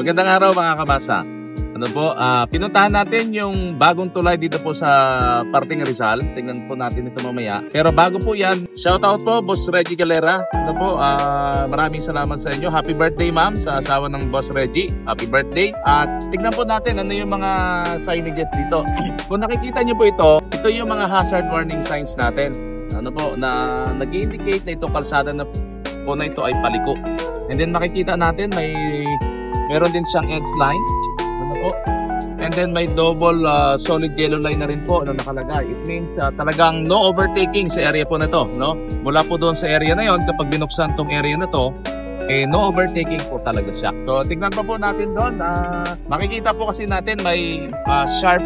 Magandang araw mga kamasa. Ano po, pinuntahan natin yung bagong tulay dito po sa Parting Rizal. Tingnan po natin ito mamaya. Pero bago po yan, shoutout po Boss Reggie Galera. Ano po, maraming salamat sa inyo. Happy birthday ma'am sa asawa ng Boss Reggie. Happy birthday. At tingnan po natin ano yung mga signages dito. Kung nakikita nyo po ito yung mga hazard warning signs natin. Ano po, na nag-indicate na itong kalsada na po na ito ay paliko. And then makikita natin meron din siyang edge line. Ano po? And then may double solid yellow line na rin po na nakalagay. It means talagang no overtaking sa area po na to, no? Mula po doon sa area na yon, kapag binuksan tong area na to, no overtaking po talaga siya. So tignan pa po natin doon. Makikita po kasi natin may sharp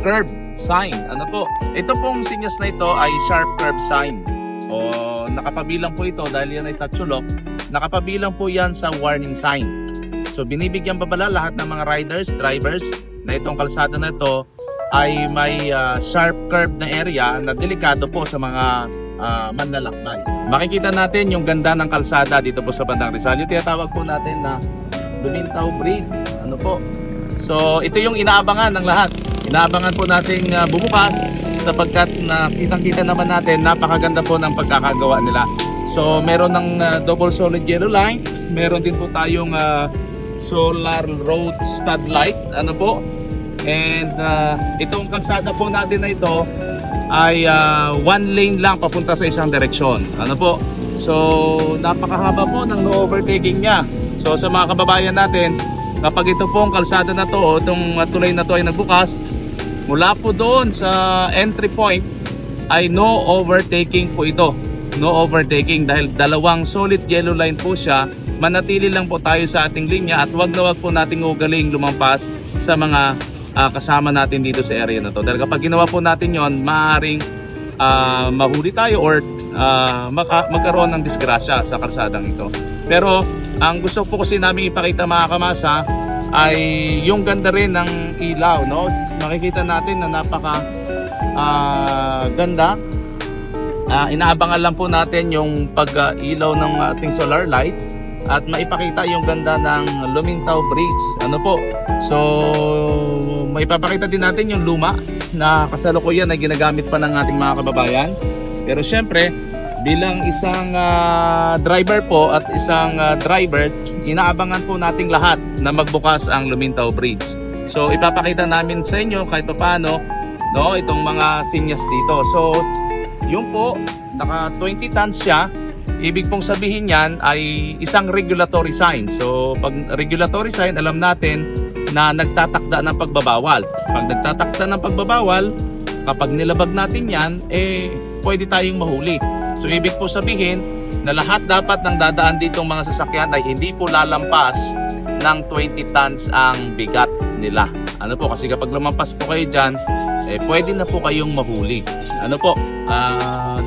curve sign. Ano po? Ito pong sinyas na ito ay sharp curve sign. O nakapabilang po ito dahil yan ay touch-lock. Nakapabilang po yan sa warning sign. So binibigyan babala lahat ng mga riders, drivers na itong kalsada na ito ay may sharp curve na area na delikado po sa mga manlalakbay. Makikita natin yung ganda ng kalsada dito po sa bandang Rizal. Yung tinatawag po natin na Lumintao Bridge. Ano po? So ito yung inaabangan ng lahat. Inaabangan po nating bumukas sapagkat kitang-kita naman natin napakaganda po ng pagkakagawa nila. So meron ng double solid yellow line, meron din po tayong solar road stud light, ano po, and itong kalsada po natin na ito ay one lane lang papunta sa isang direksyon, ano po. So napakahaba po ng no overtaking niya. So sa mga kababayan natin, kapag ito pong kalsada na to o itong tulay na to ay nagbukas, mula po doon sa entry point ay no overtaking po ito. No overtaking dahil dalawang solid yellow line po siya. Manatili lang po tayo sa ating linya at wag na wag po nating ugaling lumampas sa mga kasama natin dito sa area na to. Dahil kapag ginawa po natin yon, maaaring mahuli tayo or magkaroon ng disgrasya sa kalsadang ito. Pero ang gusto po kasi namin ipakita mga kamasa ay yung ganda rin ng ilaw, no? Makikita natin na napaka ganda. Inaabangan lang po natin yung pag-ilaw ng ating solar lights at maipakita yung ganda ng Lumintao Bridge. Ano po? So maipapakita din natin yung luma na kasalukuyan na ginagamit pa ng ating mga kababayan. Pero syempre bilang isang driver po at isang driver, inaabangan po nating lahat na magbukas ang Lumintao Bridge. So ipapakita namin sa inyo kahit paano, no, itong mga sinyas dito. So yung po, naka 20 tons siya. Ibig pong sabihin yan ay isang regulatory sign. So pag regulatory sign, alam natin na nagtatakda ng pagbabawal. Pag nagtatakda ng pagbabawal, kapag nilabag natin yan, pwede tayong mahuli. So ibig po sabihin na lahat dapat ng dadaan ditong mga sasakyan ay hindi po lalampas ng 20 tons ang bigat nila. Ano po, kasi kapag lumampas po kayo dyan, pwede na po kayong mahuli. Ano po,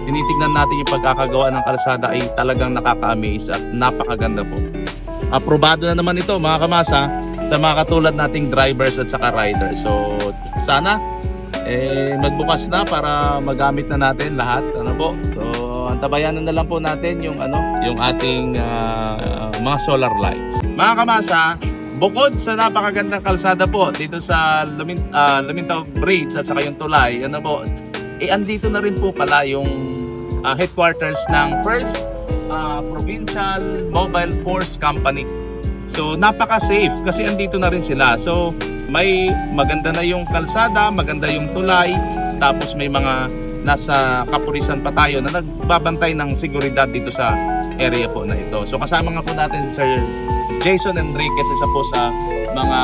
tinitignan natin yung pagkakagawa ng kalsada ay talagang nakaka-amaze at napakaganda po. Aprobado na naman ito mga kamasa sa mga katulad nating drivers at saka riders. So sana magbukas na para magamit na natin lahat. Ano po, so antabayanan na lang po natin yung yung ating mga solar lights. Mga kamasa, bukod sa napakagandang kalsada po dito sa Lumintao Bridge at saka yung tulay, ano po, andito na rin po pala yung headquarters ng First Provincial Mobile Force Company. So napaka-safe kasi andito na rin sila. So may maganda na yung kalsada, maganda yung tulay, tapos may mga nasa kapulisan pa tayo na nagbabantay ng seguridad dito sa area po na ito. So kasama nga po natin si Sir Jason Enriquez, isa po sa mga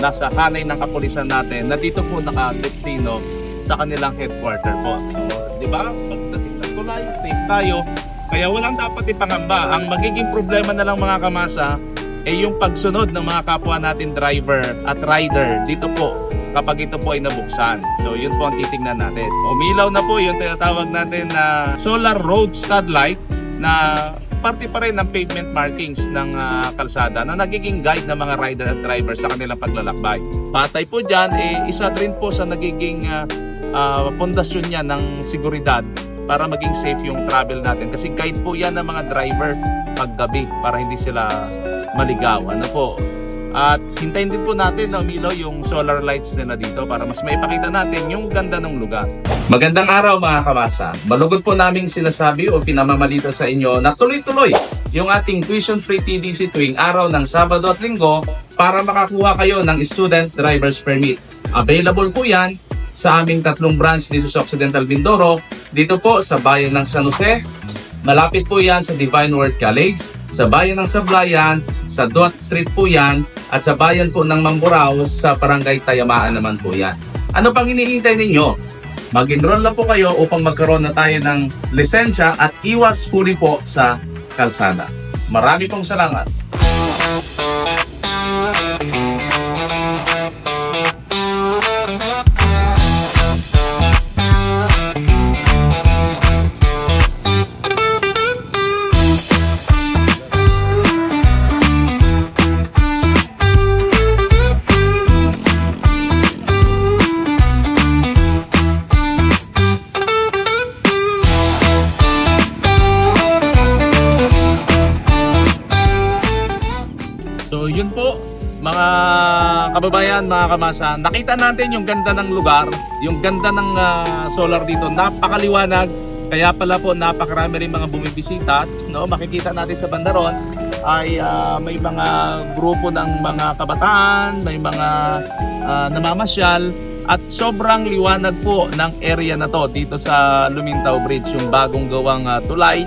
nasa hanay ng kapulisan natin na dito po nakadestino sa kanilang headquarter po. So, di ba? Pagdating ng tulay, safe tayo. Kaya walang dapat ipangamba. Ang magiging problema na lang mga kamasa ay yung pagsunod ng mga kapwa natin driver at rider dito po kapag ito po ay nabuksan. So yun po ang titingnan natin. Umilaw na po yung tinatawag natin na solar road stud light na parte pa rin ng pavement markings ng kalsada na nagiging guide ng mga rider at driver sa kanilang paglalakbay. Patay po dyan, isa rin po sa nagiging pundasyon niya ng seguridad para maging safe yung travel natin. Kasi guide po yan ng mga driver paggabi para hindi sila maligaw. Ano po? At hintayin din po natin na umilaw yung solar lights nila dito para mas maipakita natin yung ganda ng lugar. Magandang araw mga kamasa. Malugod po naming sinasabi o pinamamalita sa inyo na tuloy-tuloy yung ating tuition-free TDC tuwing araw ng Sabado at Linggo para makakuha kayo ng Student Driver's Permit. Available po yan sa aming 3 branch dito sa Occidental Mindoro, dito po sa bayan ng San Jose. Malapit po yan sa Divine Word College, sa bayan ng Sablayan, sa Duat Street po yan, at sa bayan po ng Mamburao, sa Barangay Tayamaan naman po yan. Ano pang hinihintay ninyo? Mag-enroll na po kayo upang magkaroon na tayo ng lisensya at iwas huli po sa kalsada. Marami pong salamat. So yun po mga kababayan, mga kamasa, nakita natin yung ganda ng lugar, yung ganda ng solar dito, napakaliwanag, kaya pala po napakarami rin mga bumibisita, no? Makikita natin sa bandaron ay may mga grupo ng mga kabataan, may mga namamasyal, at sobrang liwanag po ng area na to dito sa Lumintao Bridge, yung bagong gawang tulay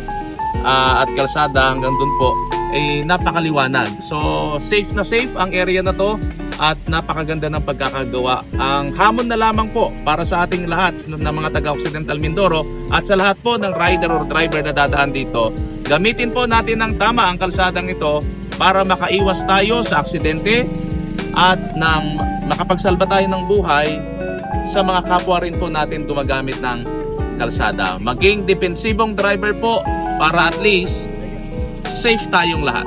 at kalsada hanggang dun po ay napakaliwanag. So safe na safe ang area na to at napakaganda ng pagkakagawa. Ang hamon na lamang po para sa ating lahat ng mga taga Occidental Mindoro at sa lahat po ng rider or driver na dadaan dito, gamitin po natin ng tama ang kalsadang ito para makaiwas tayo sa aksidente at nang makapagsalba tayo ng buhay sa mga kapwa rin po natin gumagamit ng kalsada. Maging depensibong driver po para at least safe tayong lahat.